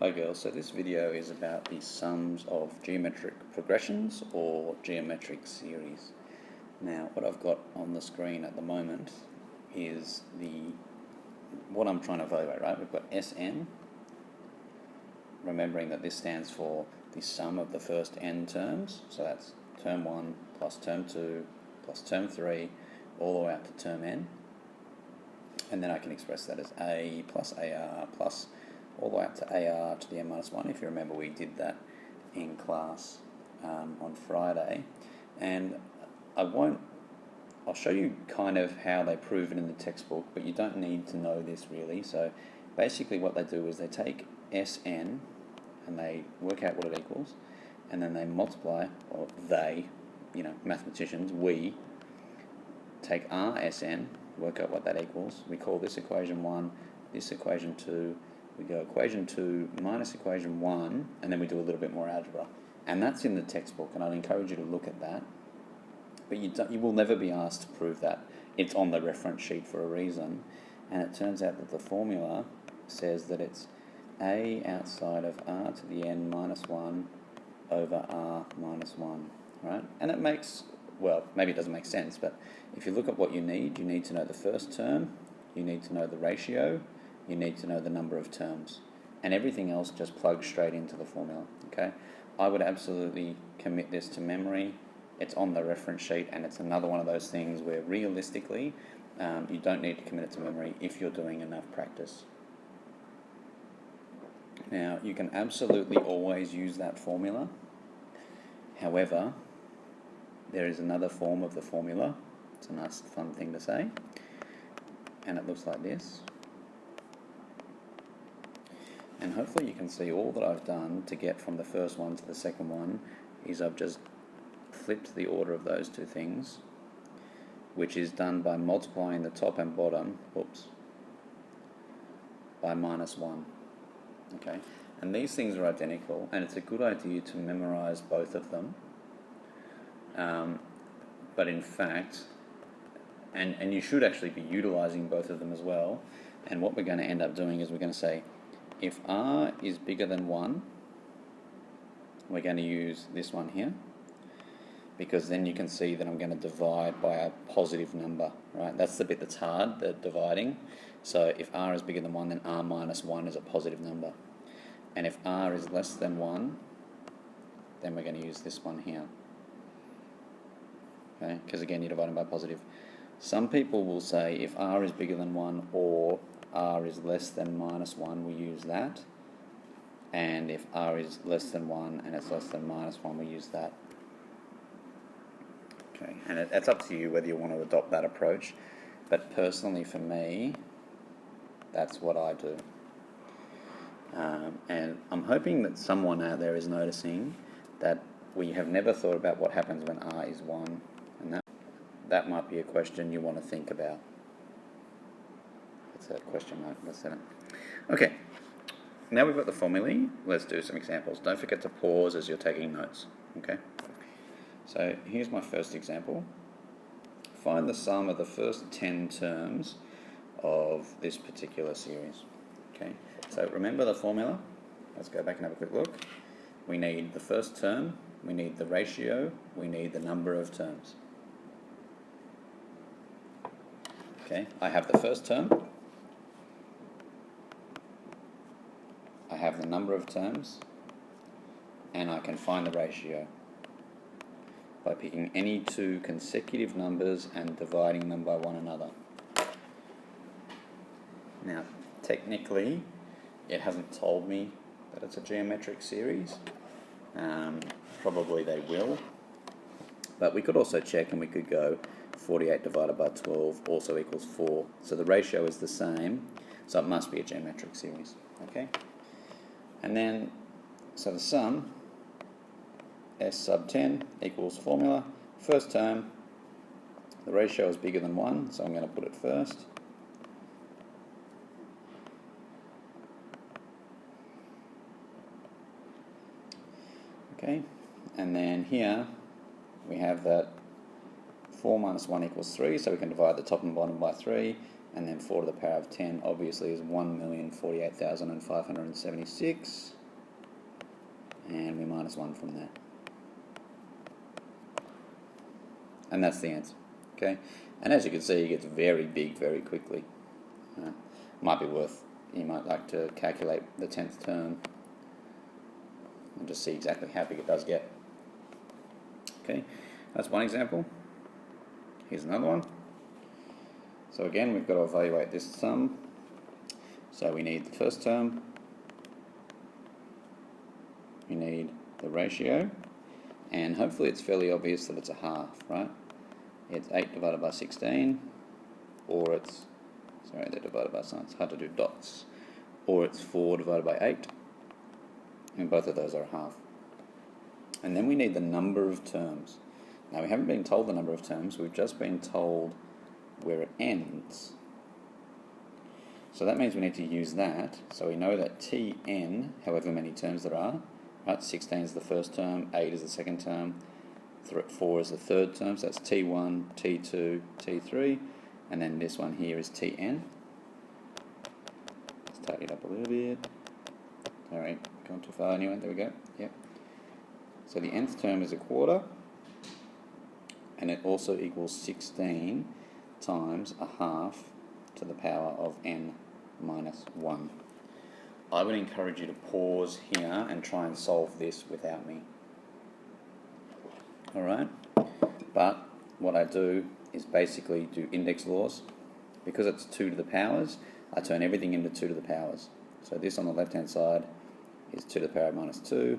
Hi girls, so this video is about the sums of geometric progressions or geometric series. Now what I've got on the screen at the moment is what I'm trying to evaluate, right? We've got Sn, remembering that this stands for the sum of the first n terms, so that's term 1 plus term 2 plus term 3 all the way up to term n, and then I can express that as a plus ar plus all the way up to ar to the n minus 1. If you remember, we did that in class on Friday, and I'll show you kind of how they prove it in the textbook, but you don't need to know this really. So basically what they do is they take Sn and they work out what it equals, and then they multiply, or they, mathematicians, we take Rsn, work out what that equals. We call this equation 1, this equation 2. We go equation 2 minus equation 1, and then we do a little bit more algebra. And that's in the textbook, and I'd encourage you to look at that. But you will never be asked to prove that. It's on the reference sheet for a reason. And it turns out that the formula says that it's a outside of r to the n minus 1 over r minus 1, right? And it makes, well, maybe it doesn't make sense, but if you look at what you need to know the first term, you need to know the ratio, you need to know the number of terms, and everything else just plugs straight into the formula, okay? I would absolutely commit this to memory. It's on the reference sheet, and it's another one of those things where realistically you don't need to commit it to memory if you're doing enough practice. Now, you can absolutely always use that formula. However, there is another form of the formula. It's a nice, fun thing to say, and it looks like this. And hopefully you can see all that I've done to get from the first one to the second one is I've just flipped the order of those two things, which is done by multiplying the top and bottom, by minus 1. Okay, and these things are identical, and it's a good idea to memorize both of them. But in fact, and you should actually be utilizing both of them as well. And what we're going to end up doing is we're going to say, if r is bigger than 1, we're going to use this one here, because then you can see that I'm going to divide by a positive number, right? That's the bit that's hard, the dividing. So if r is bigger than 1, then r minus 1 is a positive number. And if r is less than 1, then we're going to use this one here. Okay, because again, you're dividing by positive. Some people will say if r is bigger than 1 or r is less than minus 1, we use that. And if r is less than 1 and it's less than minus 1, we use that. Okay, and it's up to you whether you want to adopt that approach. But personally for me, that's what I do. And I'm hoping that someone out there is noticing that we have never thought about what happens when r is 1. And that might be a question you want to think about. That's a question mark. That's it. Okay, now we've got the formulae. Let's do some examples. Don't forget to pause as you're taking notes. Okay, so here's my first example. Find the sum of the first 10 terms of this particular series. Okay, so remember the formula. Let's go back and have a quick look. We need the first term, we need the ratio, we need the number of terms. Okay, I have the first term, I have the number of terms, and I can find the ratio by picking any two consecutive numbers and dividing them by one another. Now, technically, it hasn't told me that it's a geometric series. Probably they will. But we could also check, and we could go 48 divided by 12 also equals 4. So the ratio is the same, so it must be a geometric series. Okay? And then, so the sum, S sub 10 equals formula. First term, the ratio is bigger than 1, so I'm going to put it first. Okay, and then here we have that 4 minus 1 equals 3, so we can divide the top and bottom by 3. and then 4 to the power of 10 obviously is 1,048,576, and we minus 1 from there. And that's the answer. Okay, and as you can see, it gets very big very quickly. Might be worth, you might like to calculate the 10th term and just see exactly how big it does get. Okay, that's one example. Here's another one. So again, we've got to evaluate this sum. So we need the first term, we need the ratio, and hopefully it's fairly obvious that it's a half, right? It's 8 divided by 16, or it's, sorry, they're divided by signs, it's hard to do dots, or it's 4 divided by 8, and both of those are a half. And then we need the number of terms. Now we haven't been told the number of terms, we've just been told where it ends. So that means we need to use that. So we know that Tn, however many terms there are, right? 16 is the first term, 8 is the second term, 4 is the third term, so that's T1, T2, T3, and then this one here is Tn. Let's tidy it up a little bit. Sorry, gone too far anyway, there we go. Yep. So the nth term is a quarter, and it also equals 16 times a half to the power of n minus 1. I would encourage you to pause here and try and solve this without me. Alright? But what I do is basically do index laws. Because it's 2 to the powers, I turn everything into 2 to the powers. So this on the left hand side is 2 to the power of minus 2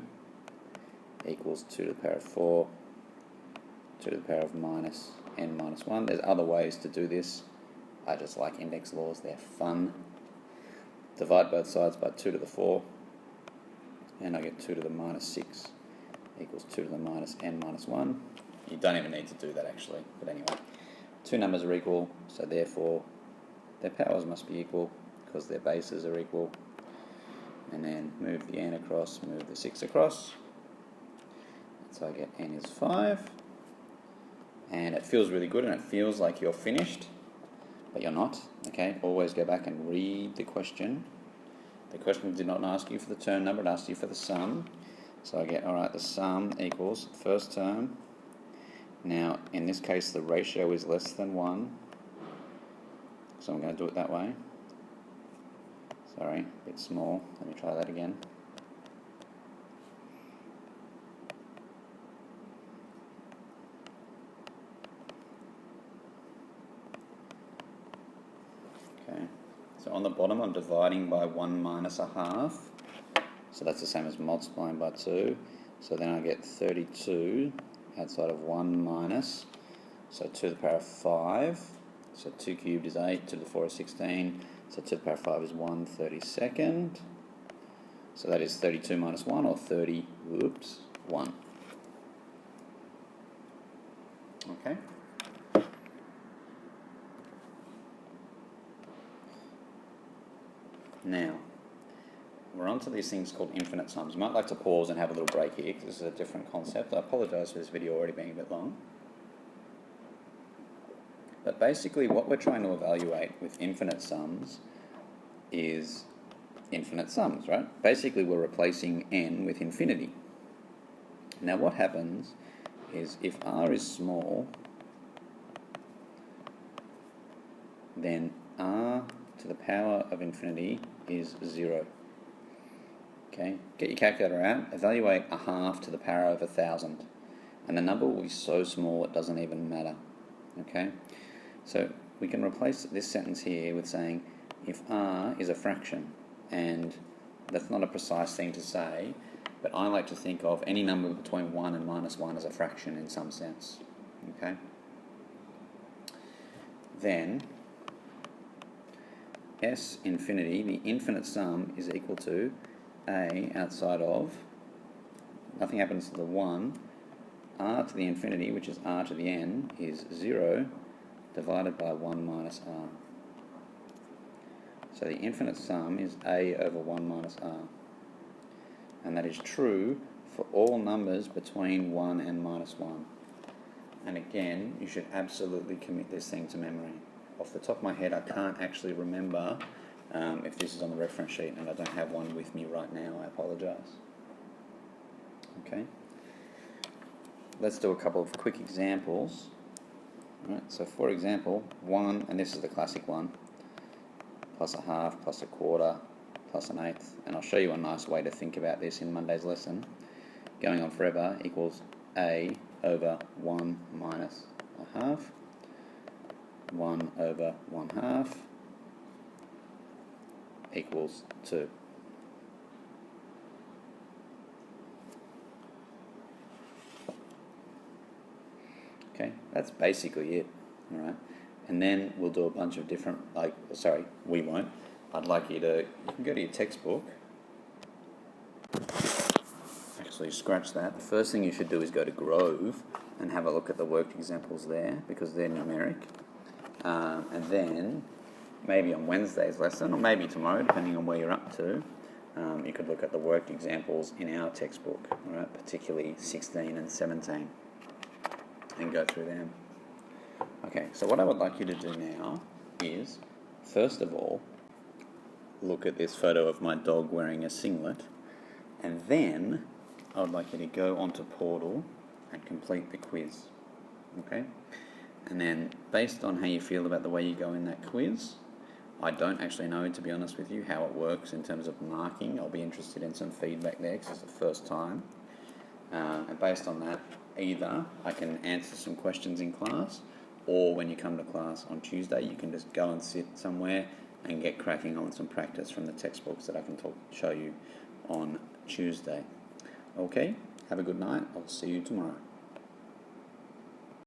equals 2 to the power of 4, 2 to the power of minus n minus 1. There's other ways to do this. I just like index laws, they're fun. Divide both sides by 2 to the 4, and I get 2 to the minus 6 equals 2 to the minus n minus 1. You don't even need to do that actually, but anyway. Two numbers are equal, so therefore their powers must be equal because their bases are equal. And then move the n across, move the 6 across. So I get n is 5. And it feels really good and it feels like you're finished, but you're not. Okay, always go back and read the question. The question did not ask you for the term number, it asked you for the sum. So I get, alright, the sum equals first term. Now, in this case, the ratio is less than 1. So I'm going to do it that way. Sorry, a bit small. Let me try that again. Okay, so on the bottom I'm dividing by 1 minus a half. So that's the same as multiplying by 2. So then I get 32 outside of 1 minus, so 2 to the power of 5. So 2 cubed is 8, 2 to the 4 is 16, so 2 to the power of 5 is 1/32. So that is 32 minus 1, or 1. Okay. Now, we're on to these things called infinite sums. You might like to pause and have a little break here because this is a different concept. I apologise for this video already being a bit long. But basically what we're trying to evaluate with infinite sums is infinite sums, right? Basically we're replacing n with infinity. Now what happens is if r is small, then r to the power of infinity is 0. Okay, get your calculator out, evaluate a half to the power of 1,000, and the number will be so small it doesn't even matter. Okay, so we can replace this sentence here with saying if r is a fraction, and that's not a precise thing to say, but I like to think of any number between 1 and minus 1 as a fraction in some sense. Okay, then S infinity, the infinite sum, is equal to a outside of, nothing happens to the 1, r to the infinity, which is r to the n, is 0 divided by 1 minus r. So the infinite sum is a over 1 minus r. And that is true for all numbers between 1 and minus 1. And again, you should absolutely commit this thing to memory. off the top of my head, I can't actually remember if this is on the reference sheet, and I don't have one with me right now. I apologise. Okay. Let's do a couple of quick examples. All right, so for example, 1, and this is the classic one, plus a half, plus a quarter, plus an eighth, and I'll show you a nice way to think about this in Monday's lesson. Going on forever equals a over 1 minus a half, 1 over 1 half equals 2. Okay, that's basically it, all right? And then we'll do a bunch of different, we won't. I'd like you can go to your textbook. Actually, scratch that. The first thing you should do is go to Grove and have a look at the worked examples there, because they're numeric. And then, maybe on Wednesday's lesson, or maybe tomorrow, depending on where you're up to, you could look at the worked examples in our textbook, all right? Particularly 16 and 17. And go through them. Okay, so what I would like you to do now is, first of all, look at this photo of my dog wearing a singlet, and then I would like you to go onto Portal and complete the quiz. Okay? And then, based on how you feel about the way you go in that quiz, I don't actually know, to be honest with you, how it works in terms of marking. I'll be interested in some feedback there, because it's the first time. And based on that, either I can answer some questions in class, or when you come to class on Tuesday, you can just go and sit somewhere and get cracking on some practice from the textbooks that I can show you on Tuesday. Okay, have a good night. I'll see you tomorrow.